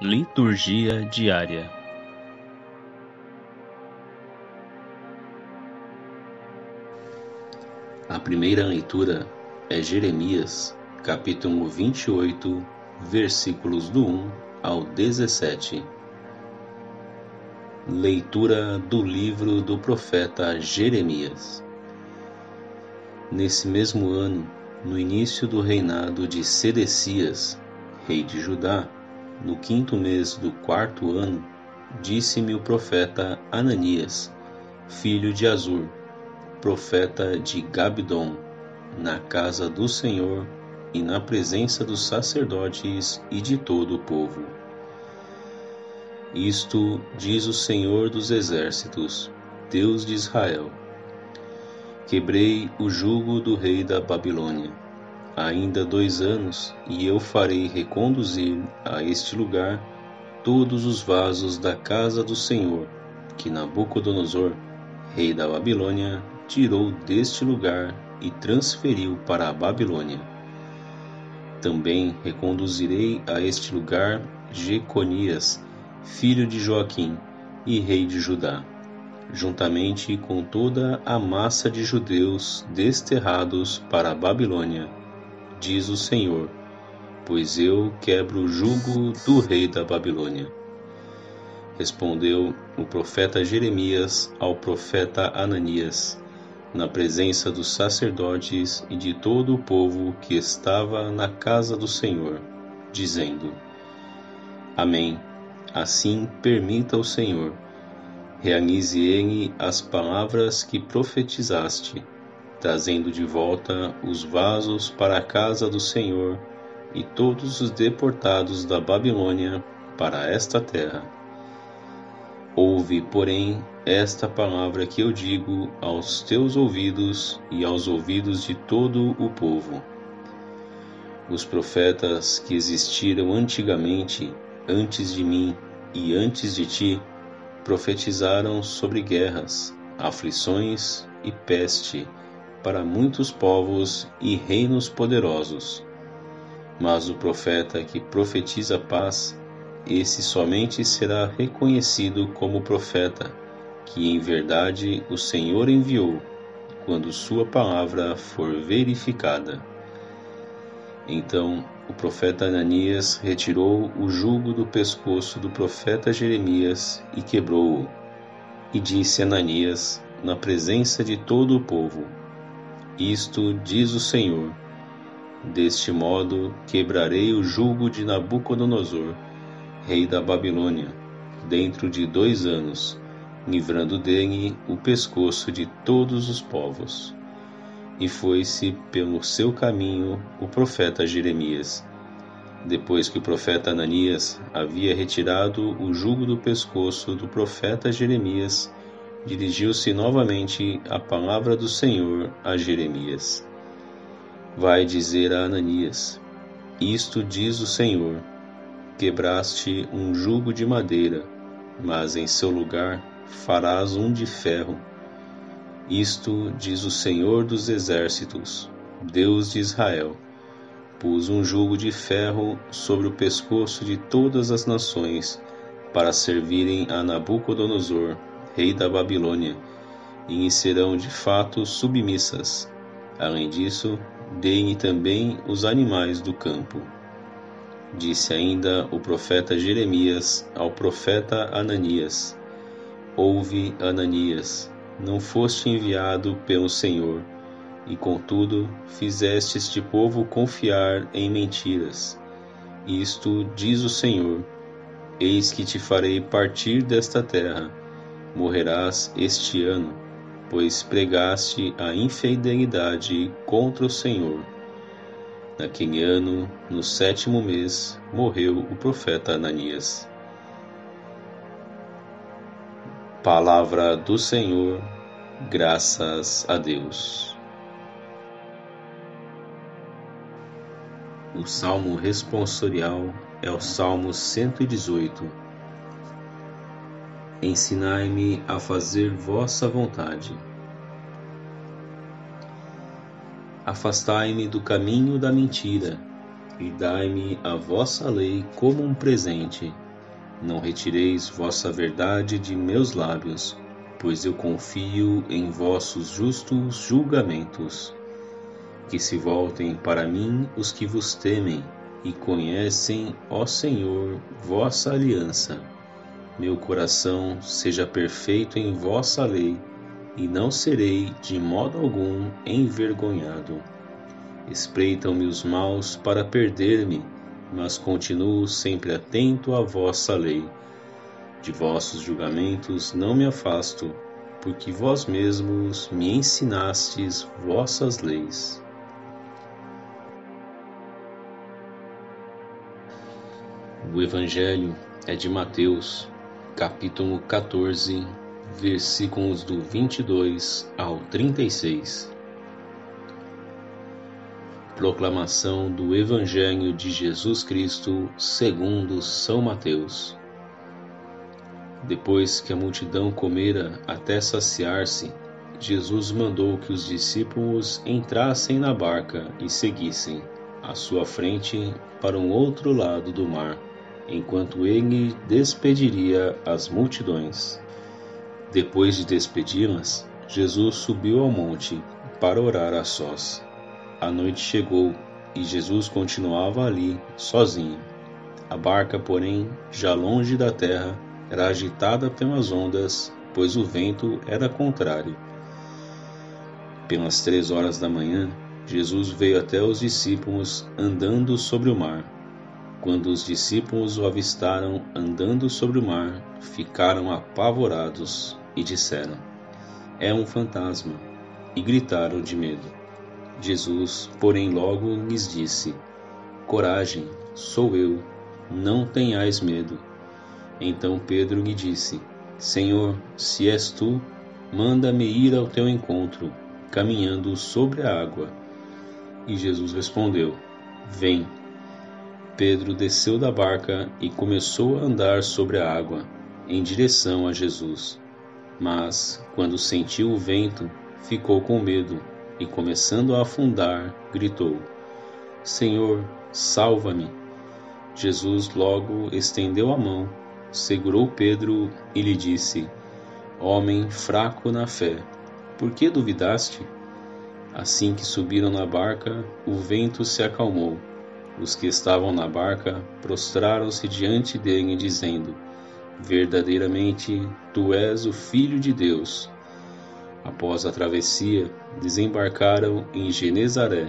Liturgia diária. A primeira leitura é Jeremias, capítulo 28, versículos do 1 ao 17. Leitura do livro do profeta Jeremias. Nesse mesmo ano, no início do reinado de Sedecias, rei de Judá, no 5º mês do 4º ano, disse-me o profeta Ananias, filho de Azur, profeta de Gabidom, na casa do Senhor e na presença dos sacerdotes e de todo o povo. Isto diz o Senhor dos Exércitos, Deus de Israel: quebrei o jugo do rei da Babilônia. Ainda 2 anos, e eu farei reconduzir a este lugar todos os vasos da casa do Senhor, que Nabucodonosor, rei da Babilônia, tirou deste lugar e transferiu para a Babilônia. Também reconduzirei a este lugar Jeconias, filho de Joaquim e rei de Judá, juntamente com toda a massa de judeus desterrados para a Babilônia, diz o Senhor, pois eu quebro o jugo do rei da Babilônia. Respondeu o profeta Jeremias ao profeta Ananias, na presença dos sacerdotes e de todo o povo que estava na casa do Senhor, dizendo: Amém. Assim permita o Senhor. Realize ele as palavras que profetizaste, trazendo de volta os vasos para a casa do Senhor e todos os deportados da Babilônia para esta terra. Ouve, porém, esta palavra que eu digo aos teus ouvidos e aos ouvidos de todo o povo. Os profetas que existiram antigamente, antes de mim e antes de ti, profetizaram sobre guerras, aflições e peste para muitos povos e reinos poderosos. Mas o profeta que profetiza paz, esse somente será reconhecido como profeta, que em verdade o Senhor enviou, quando sua palavra for verificada. Então o profeta Ananias retirou o jugo do pescoço do profeta Jeremias e quebrou-o. E disse Ananias, na presença de todo o povo: Isto diz o Senhor: deste modo quebrarei o jugo de Nabucodonosor, rei da Babilônia, dentro de 2 anos, livrando dele o pescoço de todos os povos. E foi-se pelo seu caminho o profeta Jeremias. Depois que o profeta Ananias havia retirado o jugo do pescoço do profeta Jeremias, dirigiu-se novamente a palavra do Senhor a Jeremias. Vai dizer a Ananias: Isto diz o Senhor: quebraste um jugo de madeira, mas em seu lugar farás um de ferro. Isto diz o Senhor dos Exércitos, Deus de Israel: pus um jugo de ferro sobre o pescoço de todas as nações, para servirem a Nabucodonosor, rei da Babilônia, e lhe serão de fato submissas. Além disso, dei-lhe também os animais do campo. Disse ainda o profeta Jeremias ao profeta Ananias: Ouve, Ananias, não foste enviado pelo Senhor, e contudo fizeste este povo confiar em mentiras. Isto diz o Senhor: eis que te farei partir desta terra, morrerás este ano, pois pregaste a infidelidade contra o Senhor. Naquele ano, no 7º mês, morreu o profeta Ananias. Palavra do Senhor, graças a Deus. O salmo responsorial é o Salmo 118. Ensinai-me a fazer vossa vontade. Afastai-me do caminho da mentira, e dai-me a vossa lei como um presente. Não retireis vossa verdade de meus lábios, pois eu confio em vossos justos julgamentos. Que se voltem para mim os que vos temem, e conhecem, ó Senhor, vossa aliança. Meu coração seja perfeito em vossa lei, e não serei de modo algum envergonhado. Espreitam-me os maus para perder-me, mas continuo sempre atento à vossa lei. De vossos julgamentos não me afasto, porque vós mesmos me ensinastes vossas leis. O Evangelho é de Mateus, capítulo 14, versículos do 22 ao 36. Proclamação do Evangelho de Jesus Cristo segundo São Mateus. Depois que a multidão comera até saciar-se, Jesus mandou que os discípulos entrassem na barca e seguissem à sua frente para um outro lado do mar, enquanto ele despediria as multidões. Depois de despedi-las, Jesus subiu ao monte para orar a sós. A noite chegou e Jesus continuava ali, sozinho. A barca, porém, já longe da terra, era agitada pelas ondas, pois o vento era contrário. Pelas 3 horas da manhã, Jesus veio até os discípulos andando sobre o mar. Quando os discípulos o avistaram andando sobre o mar, ficaram apavorados e disseram: "É um fantasma", e gritaram de medo. Jesus, porém, logo lhes disse: "Coragem, sou eu, não tenhais medo." Então Pedro lhe disse: "Senhor, se és tu, manda-me ir ao teu encontro, caminhando sobre a água." E Jesus respondeu: "Vem." Pedro desceu da barca e começou a andar sobre a água, em direção a Jesus. Mas, quando sentiu o vento, ficou com medo e, começando a afundar, gritou: "Senhor, salva-me!" Jesus logo estendeu a mão, segurou Pedro e lhe disse: "Homem fraco na fé, por que duvidaste?" Assim que subiram na barca, o vento se acalmou. Os que estavam na barca prostraram-se diante dele, dizendo: "Verdadeiramente, tu és o Filho de Deus." Após a travessia, desembarcaram em Genezaré.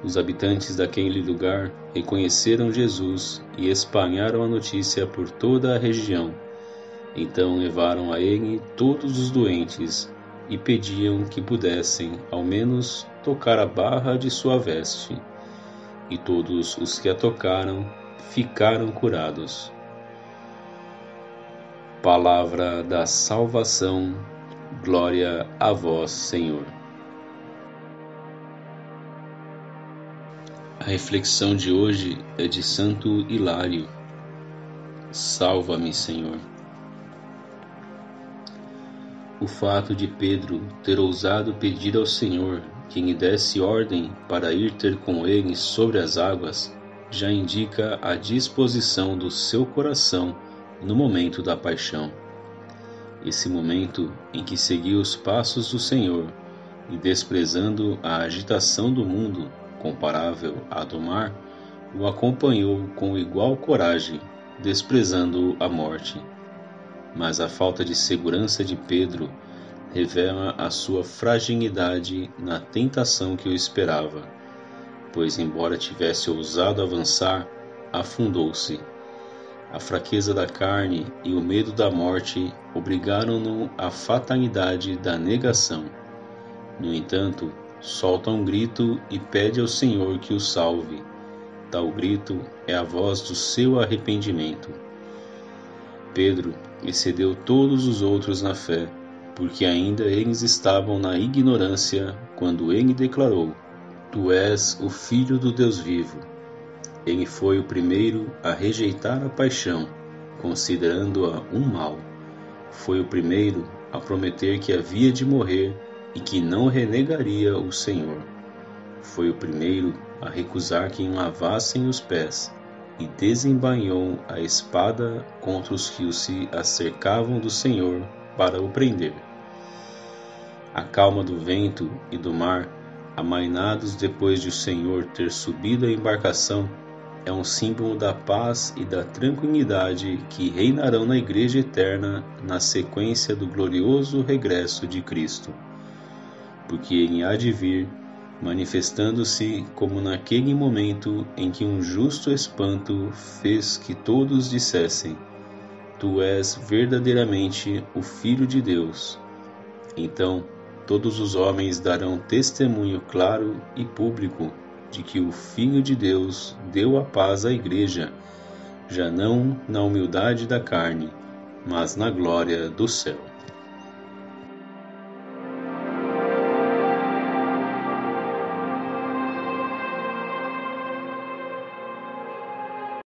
Os habitantes daquele lugar reconheceram Jesus e espalharam a notícia por toda a região. Então levaram a ele todos os doentes e pediam que pudessem, ao menos, tocar a barra de sua veste. E todos os que a tocaram ficaram curados. Palavra da salvação. Glória a vós, Senhor. A reflexão de hoje é de Santo Hilário. Salva-me, Senhor. O fato de Pedro ter ousado pedir ao Senhor que lhe desse ordem para ir ter com ele sobre as águas já indica a disposição do seu coração no momento da paixão. Esse momento em que seguiu os passos do Senhor e, desprezando a agitação do mundo comparável à do mar, o acompanhou com igual coragem, desprezando a morte. Mas a falta de segurança de Pedro revela a sua fragilidade na tentação que o esperava, pois, embora tivesse ousado avançar, afundou-se. A fraqueza da carne e o medo da morte obrigaram-no à fatalidade da negação. No entanto, solta um grito e pede ao Senhor que o salve. Tal grito é a voz do seu arrependimento. Pedro excedeu todos os outros na fé, porque ainda eles estavam na ignorância quando ele declarou: "Tu és o Filho do Deus vivo." Ele foi o primeiro a rejeitar a paixão, considerando-a um mal. Foi o primeiro a prometer que havia de morrer e que não renegaria o Senhor. Foi o primeiro a recusar que lhe lavassem os pés, e desembainhou a espada contra os que se acercavam do Senhor para o prender. A calma do vento e do mar, amainados depois de o Senhor ter subido a embarcação, é um símbolo da paz e da tranquilidade que reinarão na Igreja eterna na sequência do glorioso regresso de Cristo. Porque ele há de vir, manifestando-se como naquele momento em que um justo espanto fez que todos dissessem: Tu és verdadeiramente o Filho de Deus. Então todos os homens darão testemunho claro e público de que o Filho de Deus deu a paz à Igreja, já não na humildade da carne, mas na glória do céu.